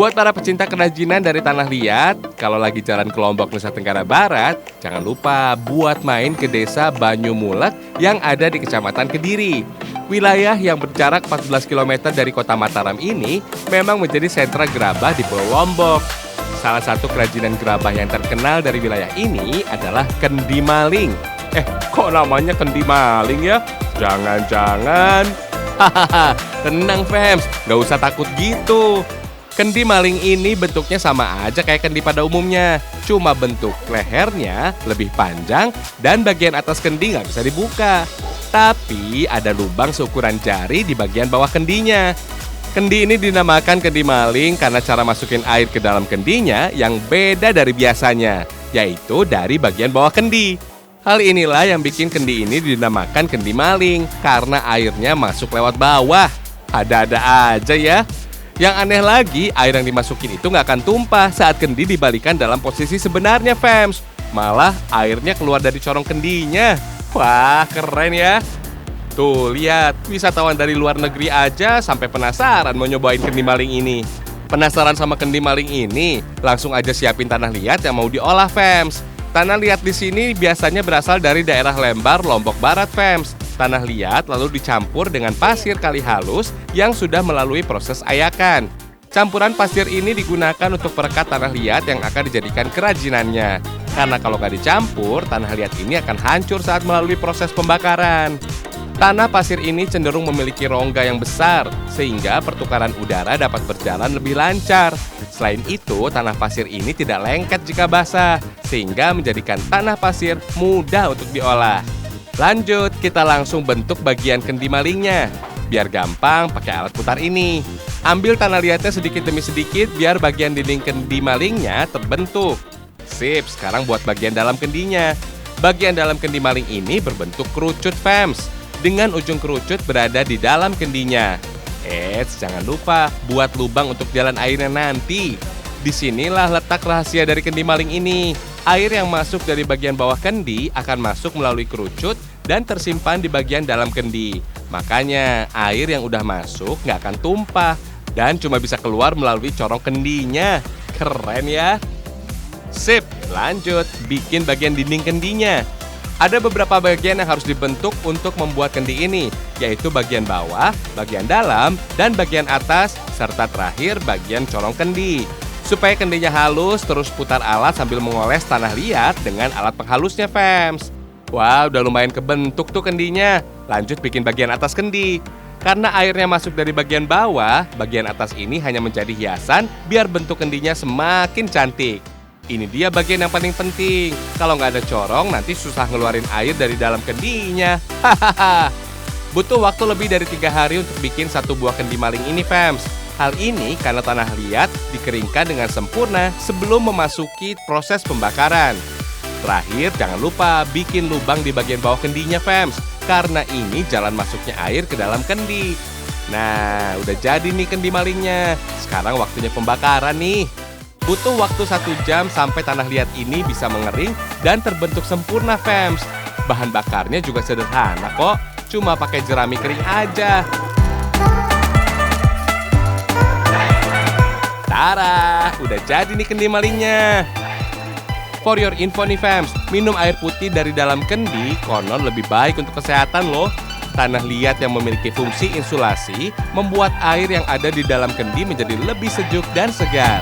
Buat para pecinta kerajinan dari tanah liat, kalau lagi jalan ke Lombok, Nusa Tenggara Barat, jangan lupa buat main ke desa Banyumulek yang ada di Kecamatan Kediri. Wilayah yang berjarak 14 km dari kota Mataram ini memang menjadi sentra gerabah di Pulau Lombok. Salah satu kerajinan gerabah yang terkenal dari wilayah ini adalah kendi maling. Kok namanya kendi maling ya? Jangan-jangan. Hahaha, tenang fams, nggak usah takut gitu. Kendi maling ini bentuknya sama aja kayak kendi pada umumnya. Cuma bentuk lehernya lebih panjang dan bagian atas kendi nggak bisa dibuka. Tapi ada lubang seukuran jari di bagian bawah kendinya. Kendi ini dinamakan kendi maling karena cara masukin air ke dalam kendinya yang beda dari biasanya, yaitu dari bagian bawah kendi. Hal inilah yang bikin kendi ini dinamakan kendi maling karena airnya masuk lewat bawah. Ada-ada aja ya. Yang aneh lagi, air yang dimasukin itu nggak akan tumpah saat kendi dibalikan dalam posisi sebenarnya, fams. Malah airnya keluar dari corong kendinya. Wah, keren ya. Tuh, lihat, wisatawan dari luar negeri aja sampai penasaran mau nyobain kendi maling ini. Penasaran sama kendi maling ini? Langsung aja siapin tanah liat yang mau diolah, fams. Tanah liat di sini biasanya berasal dari daerah Lembar, Lombok Barat, fams. Tanah liat lalu dicampur dengan pasir kali halus yang sudah melalui proses ayakan. Campuran pasir ini digunakan untuk perekat tanah liat yang akan dijadikan kerajinannya. Karena kalau nggak dicampur, tanah liat ini akan hancur saat melalui proses pembakaran. Tanah pasir ini cenderung memiliki rongga yang besar, sehingga pertukaran udara dapat berjalan lebih lancar. Selain itu, tanah pasir ini tidak lengket jika basah, sehingga menjadikan tanah pasir mudah untuk diolah. Lanjut, kita langsung bentuk bagian kendi malingnya. Biar gampang pakai alat putar ini. Ambil tanah liatnya sedikit demi sedikit biar bagian dinding kendi malingnya terbentuk. Sip, sekarang buat bagian dalam kendinya. Bagian dalam kendi maling ini berbentuk kerucut, fams. Dengan ujung kerucut berada di dalam kendinya. Jangan lupa buat lubang untuk jalan airnya nanti. Disinilah letak rahasia dari kendi maling ini. Air yang masuk dari bagian bawah kendi akan masuk melalui kerucut dan tersimpan di bagian dalam kendi. Makanya air yang udah masuk nggak akan tumpah dan cuma bisa keluar melalui corong kendinya. Keren ya? Sip, lanjut bikin bagian dinding kendinya. Ada beberapa bagian yang harus dibentuk untuk membuat kendi ini, yaitu bagian bawah, bagian dalam, dan bagian atas, serta terakhir bagian corong kendi. Supaya kendinya halus, terus putar alat sambil mengoles tanah liat dengan alat penghalusnya, fams. Wah, udah lumayan kebentuk tuh kendinya. Lanjut bikin bagian atas kendi. Karena airnya masuk dari bagian bawah, bagian atas ini hanya menjadi hiasan biar bentuk kendinya semakin cantik. Ini dia bagian yang paling penting. Kalau nggak ada corong, nanti susah ngeluarin air dari dalam kendinya. Hahaha. Butuh waktu lebih dari 3 hari untuk bikin satu buah kendi maling ini, fams. Hal ini karena tanah liat dikeringkan dengan sempurna sebelum memasuki proses pembakaran. Terakhir, jangan lupa bikin lubang di bagian bawah kendinya, fams. Karena ini jalan masuknya air ke dalam kendi. Nah, udah jadi nih kendi malingnya. Sekarang waktunya pembakaran nih. Butuh waktu 1 jam sampai tanah liat ini bisa mengering dan terbentuk sempurna, fams. Bahan bakarnya juga sederhana kok. Cuma pakai jerami kering aja. Tara, udah jadi nih kendi malingnya. For your info nih, fams, minum air putih dari dalam kendi konon lebih baik untuk kesehatan loh. Tanah liat yang memiliki fungsi insulasi membuat air yang ada di dalam kendi menjadi lebih sejuk dan segar.